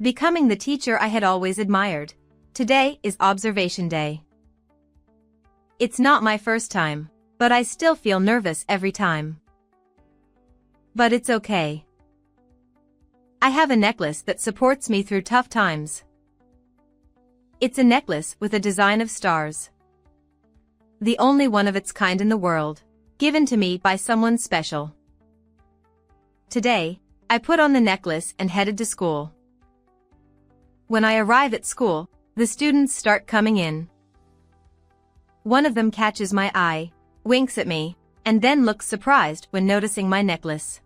Becoming the teacher I had always admired. Today is observation day. It's not my first time, but I still feel nervous every time. But it's okay. I have a necklace that supports me through tough times. It's a necklace with a design of stars. The only one of its kind in the world, given to me by someone special. Today, I put on the necklace and headed to school. When I arrive at school, the students start coming in. One of them catches my eye, winks at me, and then looks surprised when noticing my necklace.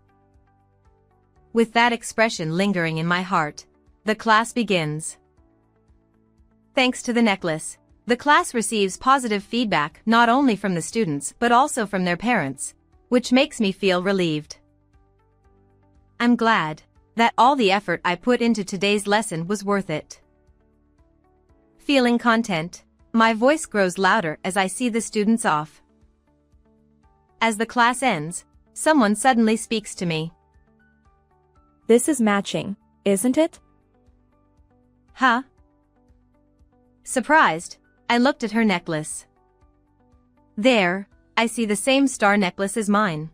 With that expression lingering in my heart, the class begins. Thanks to the necklace, the class receives positive feedback not only from the students but also from their parents, which makes me feel relieved. I'm glad that all the effort I put into today's lesson was worth it. Feeling content, my voice grows louder as I see the students off. As the class ends, someone suddenly speaks to me. This is matching, isn't it? Huh? Surprised, I looked at her necklace. There, I see the same star necklace as mine.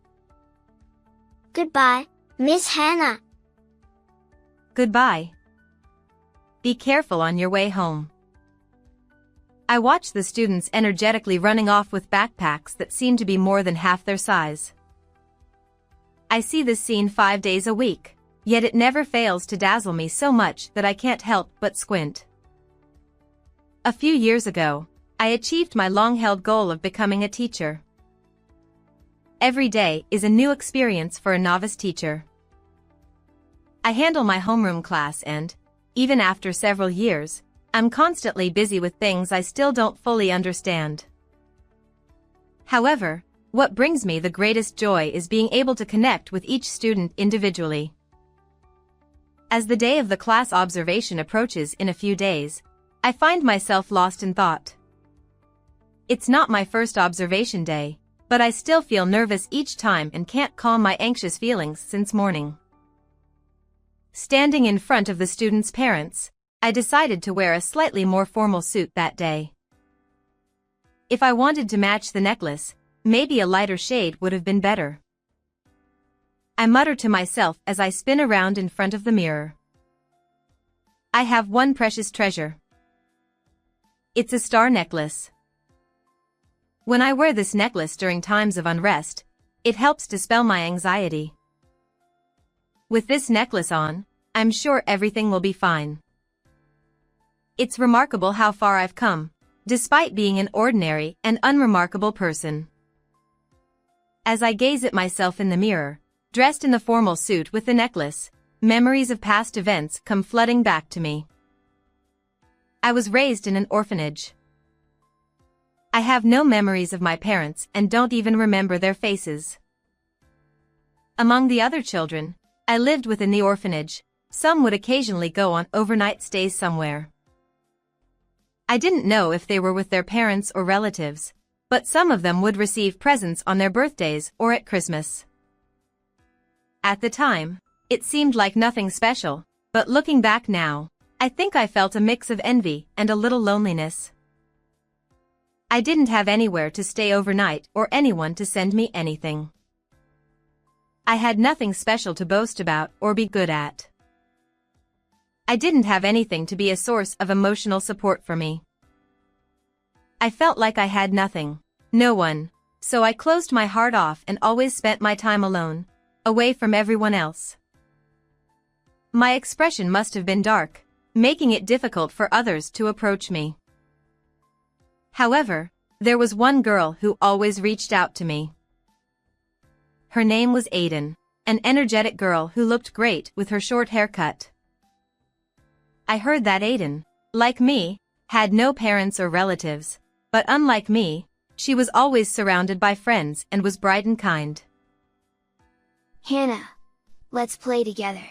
Goodbye, Miss Hannah. Goodbye. Be careful on your way home. I watch the students energetically running off with backpacks that seem to be more than half their size. I see this scene 5 days a week, yet it never fails to dazzle me so much that I can't help but squint. A few years ago, I achieved my long-held goal of becoming a teacher. Every day is a new experience for a novice teacher. I handle my homeroom class and, even after several years, I'm constantly busy with things I still don't fully understand. However, what brings me the greatest joy is being able to connect with each student individually. As the day of the class observation approaches in a few days, I find myself lost in thought. It's not my first observation day, but I still feel nervous each time and can't calm my anxious feelings since morning. Standing in front of the students' parents, I decided to wear a slightly more formal suit that day. If I wanted to match the necklace, maybe a lighter shade would have been better. I mutter to myself as I spin around in front of the mirror. I have one precious treasure. It's a star necklace. When I wear this necklace during times of unrest, it helps dispel my anxiety. With this necklace on, I'm sure everything will be fine. It's remarkable how far I've come, despite being an ordinary and unremarkable person. As I gaze at myself in the mirror, dressed in the formal suit with the necklace, memories of past events come flooding back to me. I was raised in an orphanage. I have no memories of my parents and don't even remember their faces. Among the other children I lived with in the orphanage, some would occasionally go on overnight stays somewhere. I didn't know if they were with their parents or relatives, but some of them would receive presents on their birthdays or at Christmas. At the time, it seemed like nothing special, but looking back now, I think I felt a mix of envy and a little loneliness. I didn't have anywhere to stay overnight or anyone to send me anything. I had nothing special to boast about or be good at. I didn't have anything to be a source of emotional support for me. I felt like I had nothing, no one, so I closed my heart off and always spent my time alone, away from everyone else. My expression must have been dark, making it difficult for others to approach me. However, there was one girl who always reached out to me. Her name was Aiden, an energetic girl who looked great with her short haircut. I heard that Aiden, like me, had no parents or relatives, but unlike me, she was always surrounded by friends and was bright and kind. Hannah, let's play together.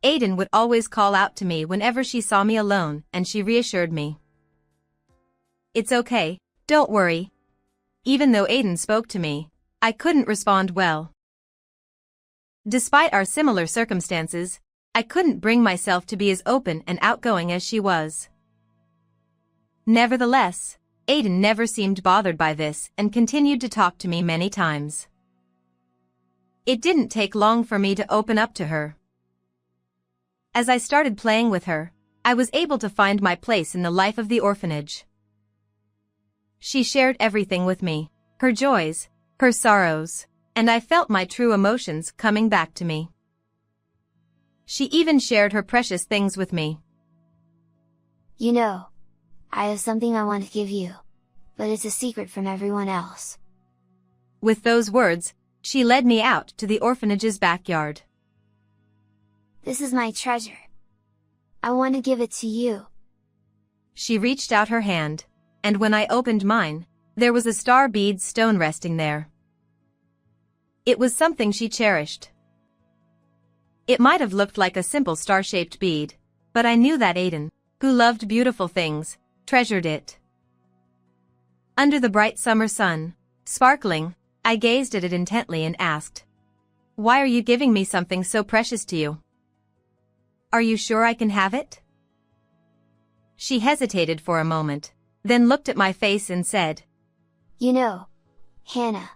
Aiden would always call out to me whenever she saw me alone, and she reassured me. It's okay, don't worry. Even though Aiden spoke to me, I couldn't respond well. Despite our similar circumstances, I couldn't bring myself to be as open and outgoing as she was. Nevertheless, Aiden never seemed bothered by this and continued to talk to me many times. It didn't take long for me to open up to her. As I started playing with her, I was able to find my place in the life of the orphanage. She shared everything with me, her joys, her sorrows, and I felt my true emotions coming back to me. She even shared her precious things with me. You know, I have something I want to give you, but it's a secret from everyone else. With those words, she led me out to the orphanage's backyard. This is my treasure. I want to give it to you. She reached out her hand, and when I opened mine, there was a star bead stone resting there. It was something she cherished. It might have looked like a simple star-shaped bead, but I knew that Aiden, who loved beautiful things, treasured it. Under the bright summer sun, sparkling, I gazed at it intently and asked, "Why are you giving me something so precious to you? Are you sure I can have it?" She hesitated for a moment, then looked at my face and said, You know, Hannah,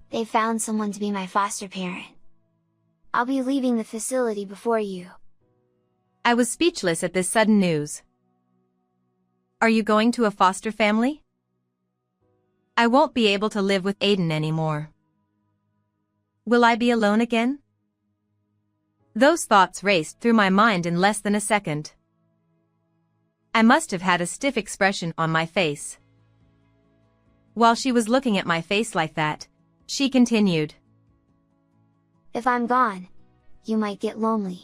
they found someone to be my foster parent. I'll be leaving the facility before you. I was speechless at this sudden news. Are you going to a foster family? I won't be able to live with Aiden anymore. Will I be alone again? Those thoughts raced through my mind in less than a second. I must have had a stiff expression on my face. While she was looking at my face like that, she continued, If I'm gone, you might get lonely.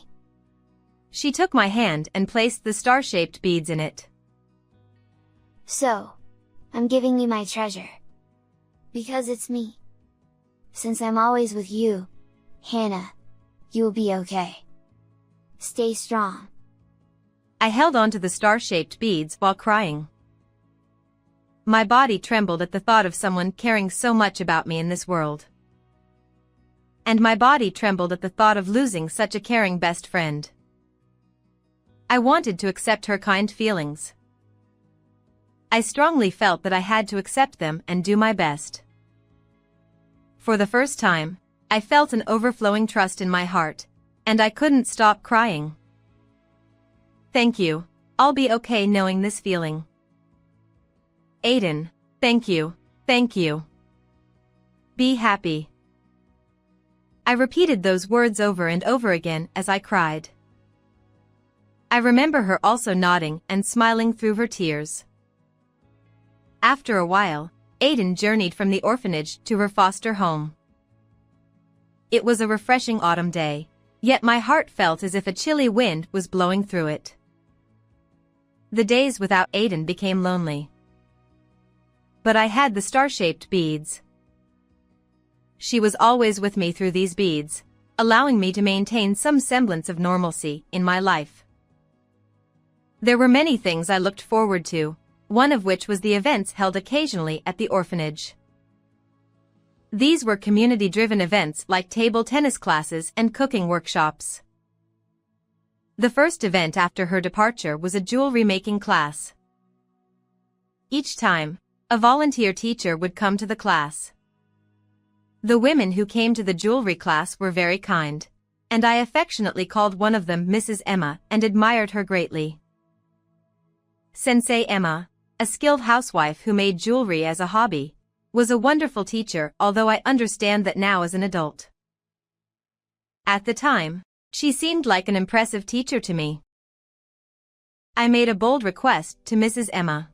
She took my hand and placed the star-shaped beads in it. So, I'm giving you my treasure. Because it's me. Since I'm always with you, Hannah, you'll be okay. Stay strong. I held on to the star-shaped beads while crying. My body trembled at the thought of someone caring so much about me in this world. And my body trembled at the thought of losing such a caring best friend. I wanted to accept her kind feelings. I strongly felt that I had to accept them and do my best. For the first time, I felt an overflowing trust in my heart, and I couldn't stop crying. Thank you, I'll be okay knowing this feeling. Aiden, thank you, thank you. Be happy. I repeated those words over and over again as I cried. I remember her also nodding and smiling through her tears. After a while, Aiden journeyed from the orphanage to her foster home. It was a refreshing autumn day, yet my heart felt as if a chilly wind was blowing through it. The days without Aiden became lonely. But I had the star-shaped beads. She was always with me through these beads, allowing me to maintain some semblance of normalcy in my life. There were many things I looked forward to, one of which was the events held occasionally at the orphanage. These were community-driven events like table tennis classes and cooking workshops. The first event after her departure was a jewelry-making class. Each time, a volunteer teacher would come to the class. The women who came to the jewelry class were very kind, and I affectionately called one of them Mrs. Emma and admired her greatly. Sensei Emma, a skilled housewife who made jewelry as a hobby, was a wonderful teacher, although I understand that now as an adult. At the time, she seemed like an impressive teacher to me. I made a bold request to Mrs. Emma.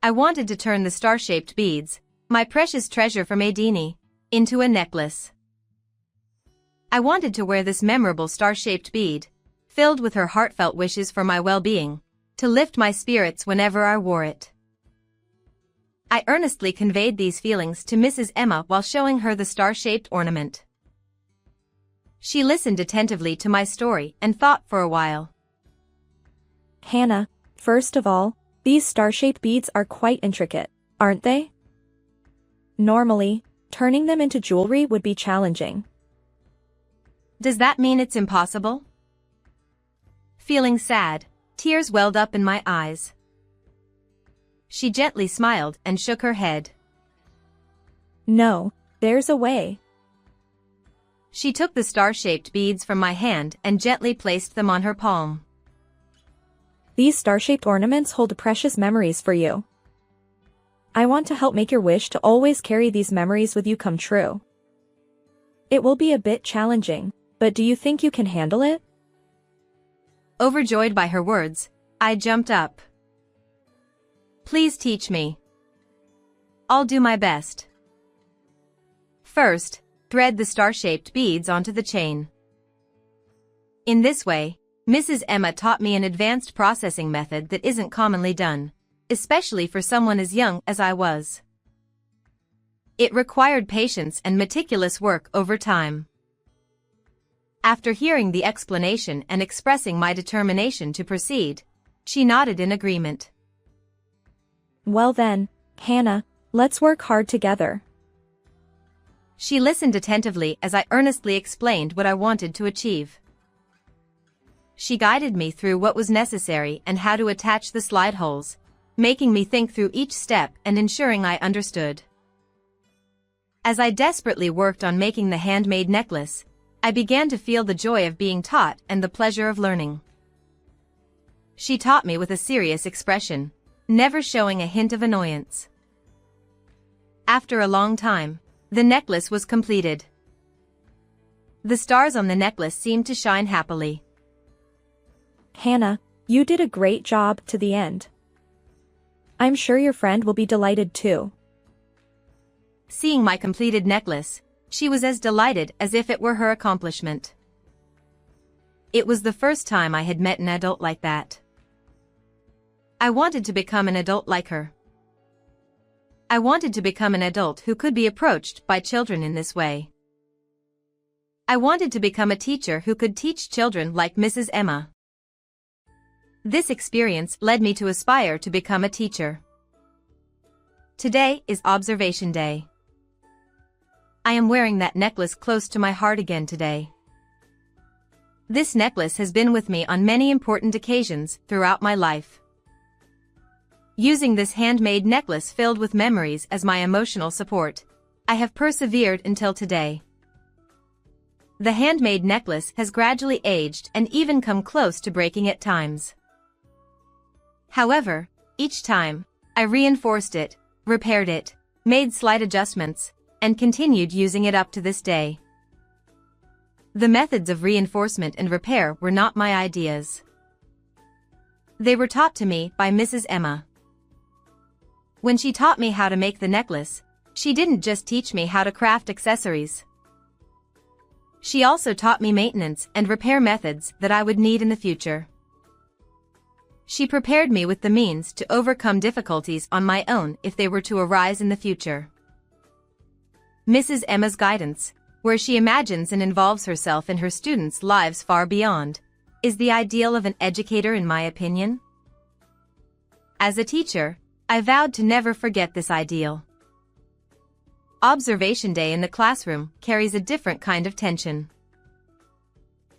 I wanted to turn the star-shaped beads, my precious treasure from Aidini, into a necklace. I wanted to wear this memorable star-shaped bead, filled with her heartfelt wishes for my well-being, to lift my spirits whenever I wore it. I earnestly conveyed these feelings to Mrs. Emma while showing her the star-shaped ornament. She listened attentively to my story and thought for a while. Hannah, first of all, these star-shaped beads are quite intricate, aren't they? Normally, turning them into jewelry would be challenging. Does that mean it's impossible? Feeling sad, tears welled up in my eyes. She gently smiled and shook her head. No, there's a way. She took the star-shaped beads from my hand and gently placed them on her palm. These star-shaped ornaments hold precious memories for you. I want to help make your wish to always carry these memories with you come true. It will be a bit challenging, but do you think you can handle it? Overjoyed by her words, I jumped up. Please teach me. I'll do my best. First, thread the star-shaped beads onto the chain. In this way, Mrs. Emma taught me an advanced processing method that isn't commonly done, especially for someone as young as I was. It required patience and meticulous work over time. After hearing the explanation and expressing my determination to proceed, she nodded in agreement. Well then, Hannah, let's work hard together. She listened attentively as I earnestly explained what I wanted to achieve. She guided me through what was necessary and how to attach the slide holes, making me think through each step and ensuring I understood. As I desperately worked on making the handmade necklace, I began to feel the joy of being taught and the pleasure of learning. She taught me with a serious expression, never showing a hint of annoyance. After a long time, the necklace was completed. The stars on the necklace seemed to shine happily. Hannah, you did a great job to the end. I'm sure your friend will be delighted too. Seeing my completed necklace, she was as delighted as if it were her accomplishment. It was the first time I had met an adult like that. I wanted to become an adult like her. I wanted to become an adult who could be approached by children in this way. I wanted to become a teacher who could teach children like Mrs. Emma. This experience led me to aspire to become a teacher. Today is Observation Day. I am wearing that necklace close to my heart again today. This necklace has been with me on many important occasions throughout my life. Using this handmade necklace filled with memories as my emotional support, I have persevered until today. The handmade necklace has gradually aged and even come close to breaking at times. However, each time, I reinforced it, repaired it, made slight adjustments, and continued using it up to this day. The methods of reinforcement and repair were not my ideas. They were taught to me by Mrs. Emma. When she taught me how to make the necklace, she didn't just teach me how to craft accessories. She also taught me maintenance and repair methods that I would need in the future. She prepared me with the means to overcome difficulties on my own if they were to arise in the future. Mrs. Emma's guidance, where she imagines and involves herself in her students' lives far beyond, is the ideal of an educator in my opinion. As a teacher, I vowed to never forget this ideal. Observation Day in the classroom carries a different kind of tension.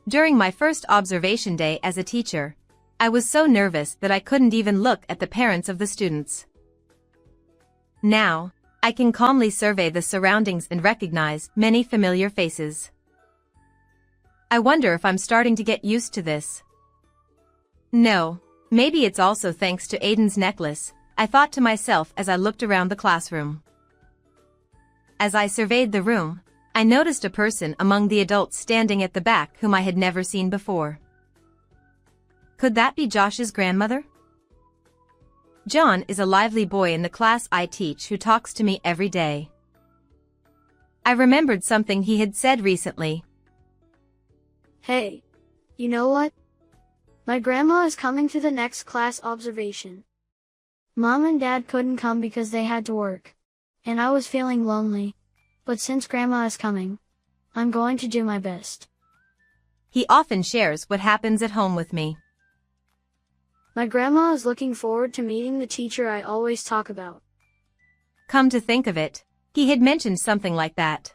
During my first observation day as a teacher, I was so nervous that I couldn't even look at the parents of the students. Now, I can calmly survey the surroundings and recognize many familiar faces. I wonder if I'm starting to get used to this. No, maybe it's also thanks to Aiden's necklace, I thought to myself as I looked around the classroom. As I surveyed the room, I noticed a person among the adults standing at the back whom I had never seen before. Could that be Josh's grandmother? John is a lively boy in the class I teach who talks to me every day. I remembered something he had said recently. Hey, you know what? My grandma is coming to the next class observation. Mom and Dad couldn't come because they had to work, and I was feeling lonely. But since Grandma is coming, I'm going to do my best. He often shares what happens at home with me. My grandma is looking forward to meeting the teacher I always talk about. Come to think of it, he had mentioned something like that.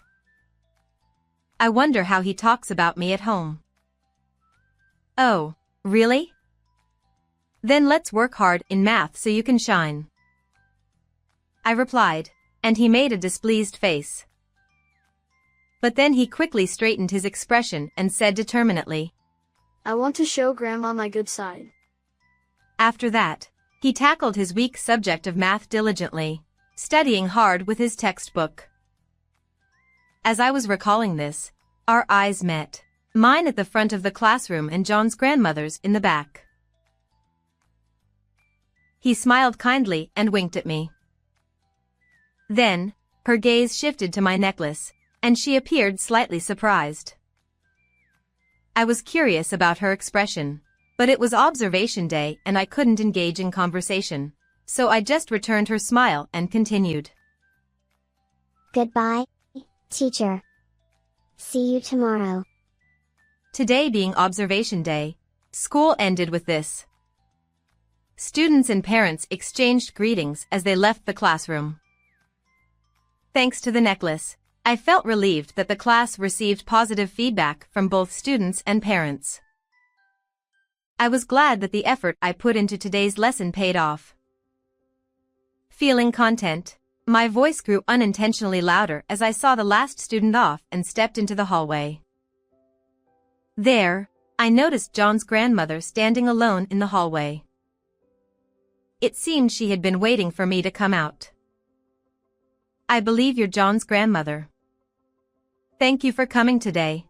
I wonder how he talks about me at home. Oh, Really? Then let's work hard in math so you can shine. I replied, and he made a displeased face. But then he quickly straightened his expression and said determinedly, I want to show Grandma my good side. After that, he tackled his weak subject of math diligently, studying hard with his textbook. As I was recalling this, our eyes met, mine at the front of the classroom and John's grandmother's in the back. He smiled kindly and winked at me. Then, her gaze shifted to my necklace, and she appeared slightly surprised. I was curious about her expression, but it was observation day and I couldn't engage in conversation, so I just returned her smile and continued. Goodbye, teacher. See you tomorrow. Today being observation day, school ended with this. Students and parents exchanged greetings as they left the classroom. Thanks to the necklace, I felt relieved that the class received positive feedback from both students and parents. I was glad that the effort I put into today's lesson paid off. Feeling content, my voice grew unintentionally louder as I saw the last student off and stepped into the hallway. There, I noticed John's grandmother standing alone in the hallway. It seemed she had been waiting for me to come out. I believe you're John's grandmother. Thank you for coming today.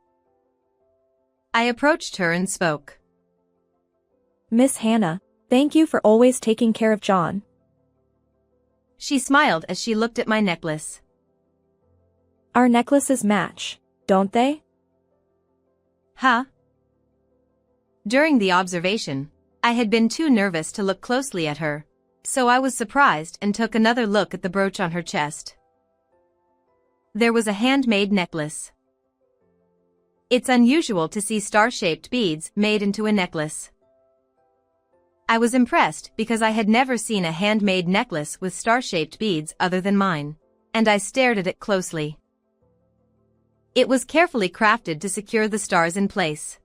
I approached her and spoke. Miss Hannah, thank you for always taking care of John. She smiled as she looked at my necklace. Our necklaces match, don't they? Huh? During the observation, I had been too nervous to look closely at her, so I was surprised and took another look at the brooch on her chest. There was a handmade necklace. It's unusual to see star-shaped beads made into a necklace. I was impressed because I had never seen a handmade necklace with star-shaped beads other than mine, and I stared at it closely. It was carefully crafted to secure the stars in place.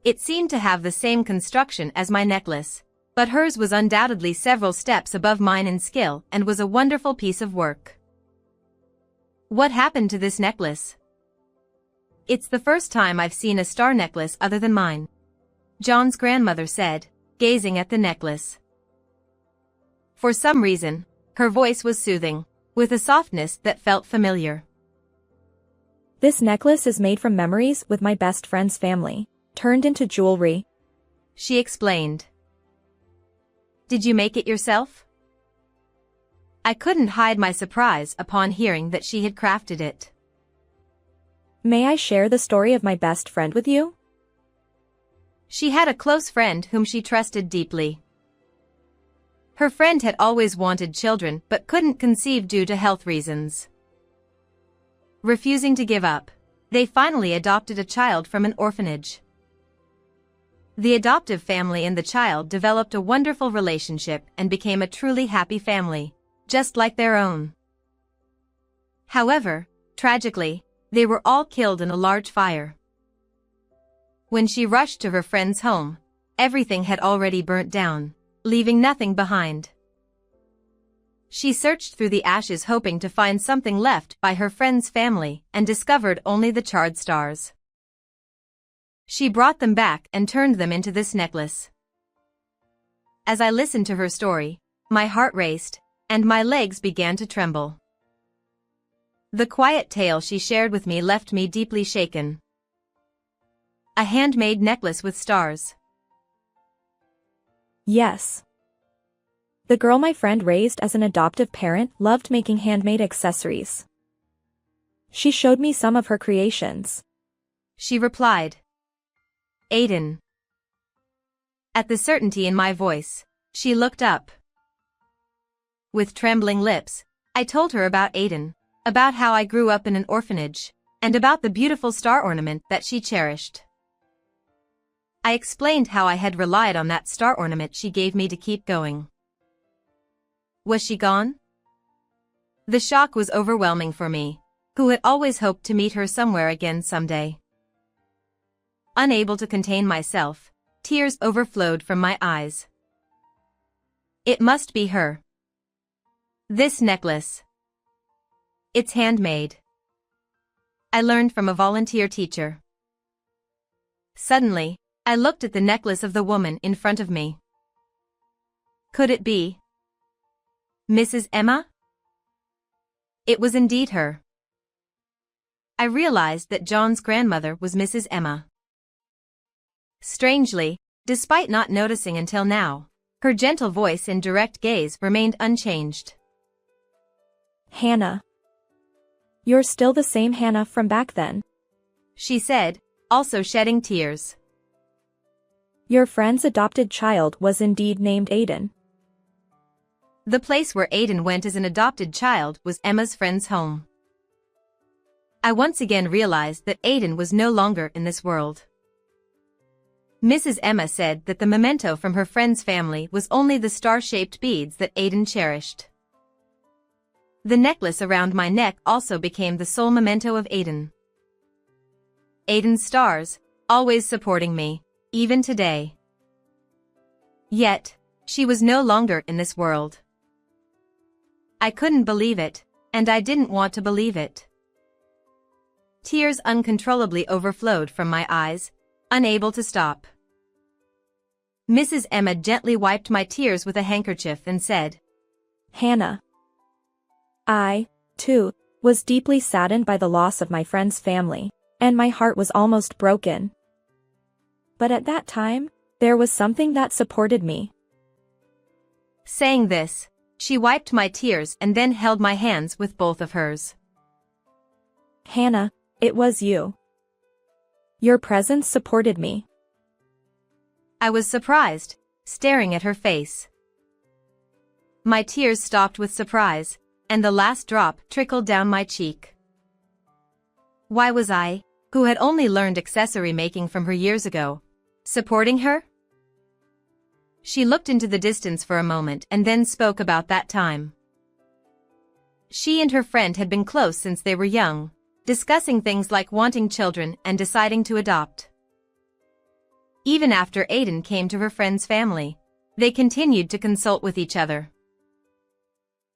It seemed to have the same construction as my necklace, but hers was undoubtedly several steps above mine in skill and was a wonderful piece of work. What happened to this necklace? It's the first time I've seen a star necklace other than mine, John's grandmother said, gazing at the necklace. For some reason, her voice was soothing, with a softness that felt familiar. This necklace is made from memories with my best friend's family, turned into jewelry. She explained. Did you make it yourself? I couldn't hide my surprise upon hearing that she had crafted it. May I share the story of my best friend with you? She had a close friend whom she trusted deeply. Her friend had always wanted children but couldn't conceive due to health reasons. Refusing to give up, they finally adopted a child from an orphanage. The adoptive family and the child developed a wonderful relationship and became a truly happy family, just like their own. However, tragically, they were all killed in a large fire. When she rushed to her friend's home, everything had already burnt down, leaving nothing behind. She searched through the ashes hoping to find something left by her friend's family and discovered only the charred stars. She brought them back and turned them into this necklace. As I listened to her story, my heart raced, and my legs began to tremble. The quiet tale she shared with me left me deeply shaken. A handmade necklace with stars. Yes. The girl my friend raised as an adoptive parent loved making handmade accessories. She showed me some of her creations. She replied. Aiden. At the certainty in my voice, she looked up. With trembling lips, I told her about Aiden, about how I grew up in an orphanage, and about the beautiful star ornament that she cherished. I explained how I had relied on that star ornament she gave me to keep going. Was she gone? The shock was overwhelming for me, who had always hoped to meet her somewhere again someday. Unable to contain myself, tears overflowed from my eyes. It must be her. This necklace. It's handmade. I learned from a volunteer teacher. Suddenly, I looked at the necklace of the woman in front of me. Could it be Mrs. Emma? It was indeed her. I realized that John's grandmother was Mrs. Emma. Strangely, despite not noticing until now, her gentle voice and direct gaze remained unchanged. Hannah. You're still the same Hannah from back then, she said, also shedding tears. Your friend's adopted child was indeed named Aiden. The place where Aiden went as an adopted child was Emma's friend's home. I once again realized that Aiden was no longer in this world. Mrs. Emma said that the memento from her friend's family was only the star-shaped beads that Aiden cherished. The necklace around my neck also became the sole memento of Aiden. Aiden's stars, always supporting me, even today. Yet, she was no longer in this world. I couldn't believe it, and I didn't want to believe it. Tears uncontrollably overflowed from my eyes, unable to stop. Mrs. Emma gently wiped my tears with a handkerchief and said, Hannah. I, too, was deeply saddened by the loss of my friend's family, and my heart was almost broken. But at that time, there was something that supported me. Saying this, she wiped my tears and then held my hands with both of hers. Hannah, it was you. Your presence supported me. I was surprised, staring at her face. My tears stopped with surprise, and the last drop trickled down my cheek. Why was I, who had only learned accessory making from her years ago, supporting her? She looked into the distance for a moment and then spoke about that time. She and her friend had been close since they were young, discussing things like wanting children and deciding to adopt. Even after Aiden came to her friend's family, they continued to consult with each other.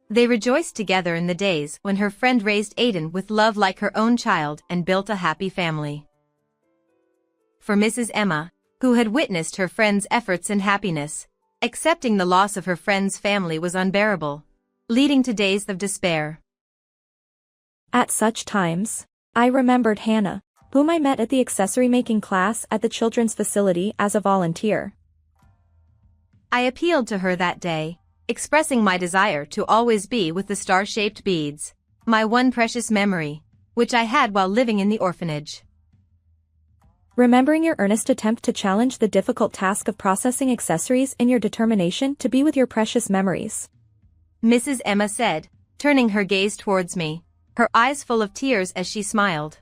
They rejoiced together in the days when her friend raised Aiden with love like her own child and built a happy family. For Mrs. Emma, who had witnessed her friend's efforts and happiness, accepting the loss of her friend's family was unbearable, leading to days of despair. At such times, I remembered Hannah, whom I met at the accessory making class at the children's facility as a volunteer. I appealed to her that day, expressing my desire to always be with the star-shaped beads, my one precious memory, which I had while living in the orphanage. Remembering your earnest attempt to challenge the difficult task of processing accessories and your determination to be with your precious memories, Mrs. Emma said, turning her gaze towards me, her eyes full of tears as she smiled.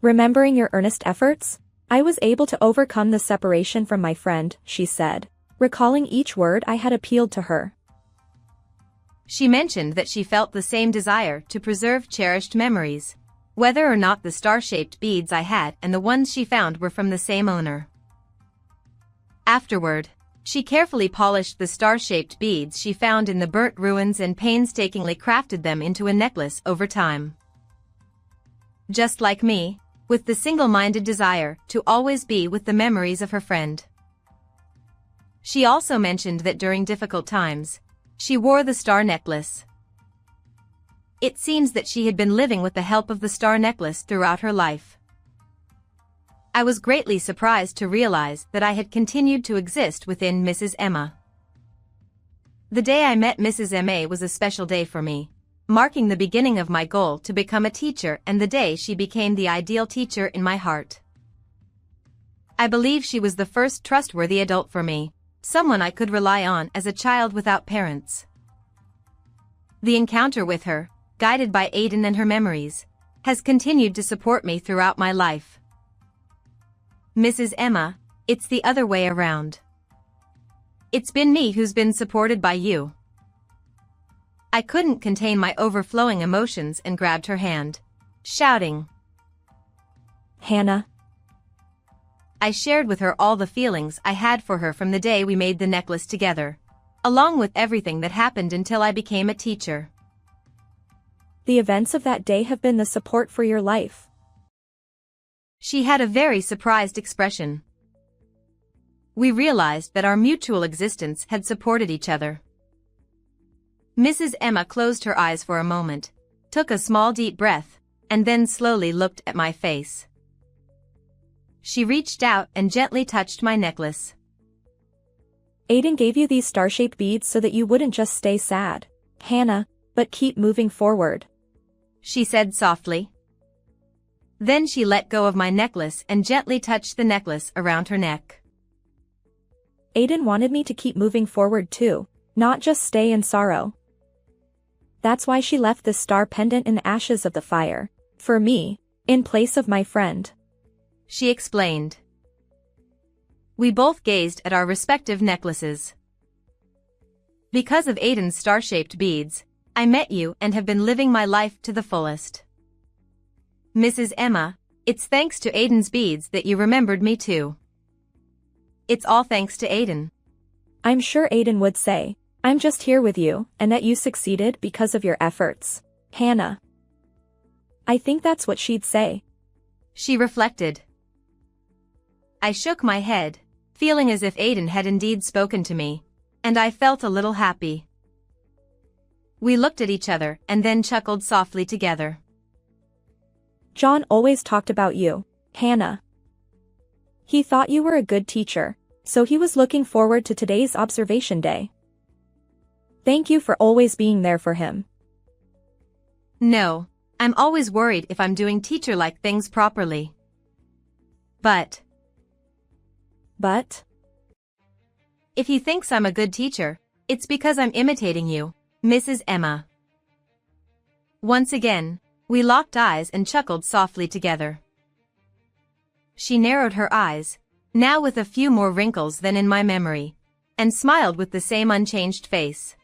Remembering your earnest efforts, I was able to overcome the separation from my friend, she said, recalling each word I had appealed to her. She mentioned that she felt the same desire to preserve cherished memories, whether or not the star-shaped beads I had and the ones she found were from the same owner. Afterward, she carefully polished the star-shaped beads she found in the burnt ruins and painstakingly crafted them into a necklace over time. Just like me, with the single-minded desire to always be with the memories of her friend. She also mentioned that during difficult times, she wore the star necklace. It seems that she had been living with the help of the star necklace throughout her life. I was greatly surprised to realize that I had continued to exist within Mrs. Emma. The day I met Mrs. Emma was a special day for me, marking the beginning of my goal to become a teacher and the day she became the ideal teacher in my heart. I believe she was the first trustworthy adult for me, someone I could rely on as a child without parents. The encounter with her, guided by Aiden and her memories, has continued to support me throughout my life. Mrs. Emma, it's the other way around. It's been me who's been supported by you. I couldn't contain my overflowing emotions and grabbed her hand, shouting, Hannah. I shared with her all the feelings I had for her from the day we made the necklace together, along with everything that happened until I became a teacher. The events of that day have been the support for your life. She had a very surprised expression. We realized that our mutual existence had supported each other. Mrs. Emma closed her eyes for a moment, took a small deep breath, and then slowly looked at my face. She reached out and gently touched my necklace. Aiden gave you these star-shaped beads so that you wouldn't just stay sad, Hannah, but keep moving forward, she said softly. Then she let go of my necklace and gently touched the necklace around her neck. Aiden wanted me to keep moving forward too, not just stay in sorrow. That's why she left this star pendant in the ashes of the fire, for me, in place of my friend, she explained. We both gazed at our respective necklaces. Because of Aiden's star-shaped beads, I met you and have been living my life to the fullest. Mrs. Emma, it's thanks to Aiden's beads that you remembered me too. It's all thanks to Aiden. I'm sure Aiden would say, I'm just here with you and that you succeeded because of your efforts, Hannah. I think that's what she'd say. She reflected. I shook my head, feeling as if Aiden had indeed spoken to me, and I felt a little happy. We looked at each other and then chuckled softly together. John always talked about you, Hannah. He thought you were a good teacher, so he was looking forward to today's observation day. Thank you for always being there for him. No, I'm always worried if I'm doing teacher-like things properly. But if he thinks I'm a good teacher, it's because I'm imitating you, Mrs. Emma. Once again, we locked eyes and chuckled softly together. She narrowed her eyes, now with a few more wrinkles than in my memory, and smiled with the same unchanged face.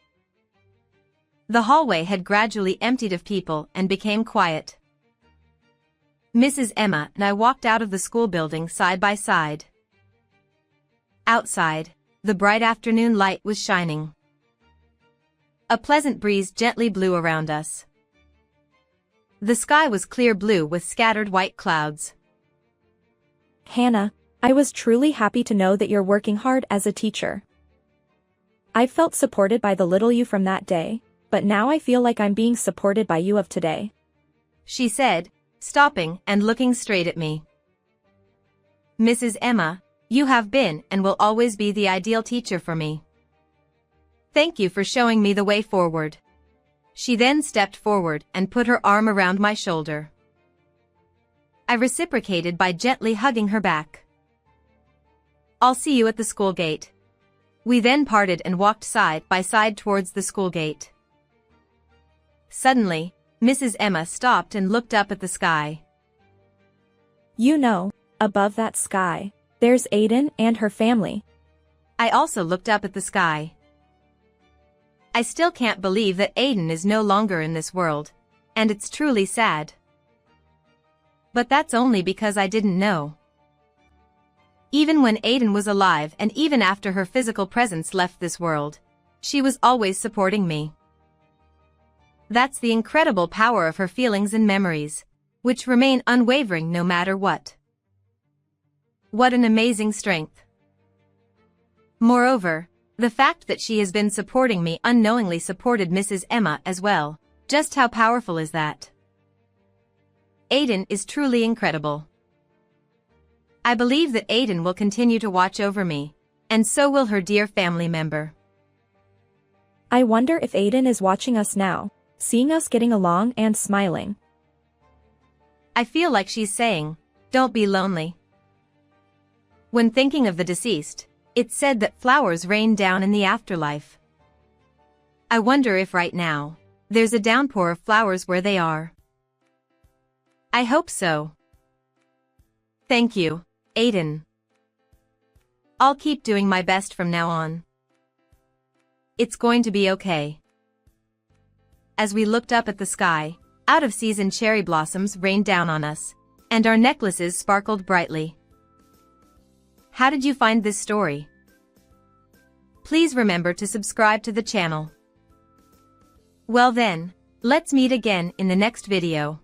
The hallway had gradually emptied of people and became quiet. Mrs. Emma and I walked out of the school building side by side. Outside, the bright afternoon light was shining. A pleasant breeze gently blew around us. The sky was clear blue with scattered white clouds. Hannah, I was truly happy to know that you're working hard as a teacher. I felt supported by the little you from that day, but now I feel like I'm being supported by you of today, she said, stopping and looking straight at me. Mrs. Emma, you have been and will always be the ideal teacher for me. Thank you for showing me the way forward. She then stepped forward and put her arm around my shoulder. I reciprocated by gently hugging her back. I'll see you at the school gate. We then parted and walked side by side towards the school gate. Suddenly, Mrs. Emma stopped and looked up at the sky. You know, above that sky, there's Aiden and her family. I also looked up at the sky. I still can't believe that Aiden is no longer in this world, and it's truly sad. But that's only because I didn't know. Even when Aiden was alive and even after her physical presence left this world, she was always supporting me. That's the incredible power of her feelings and memories, which remain unwavering no matter what. What an amazing strength. Moreover, the fact that she has been supporting me unknowingly supported Mrs. Emma as well. Just how powerful is that? Aiden is truly incredible. I believe that Aiden will continue to watch over me, and so will her dear family member. I wonder if Aiden is watching us now, seeing us getting along and smiling. I feel like she's saying, don't be lonely. When thinking of the deceased, it's said that flowers rain down in the afterlife. I wonder if right now, there's a downpour of flowers where they are. I hope so. Thank you, Aiden. I'll keep doing my best from now on. It's going to be okay. As we looked up at the sky, out-of-season cherry blossoms rained down on us, and our necklaces sparkled brightly. How did you find this story? Please remember to subscribe to the channel. Well then, let's meet again in the next video.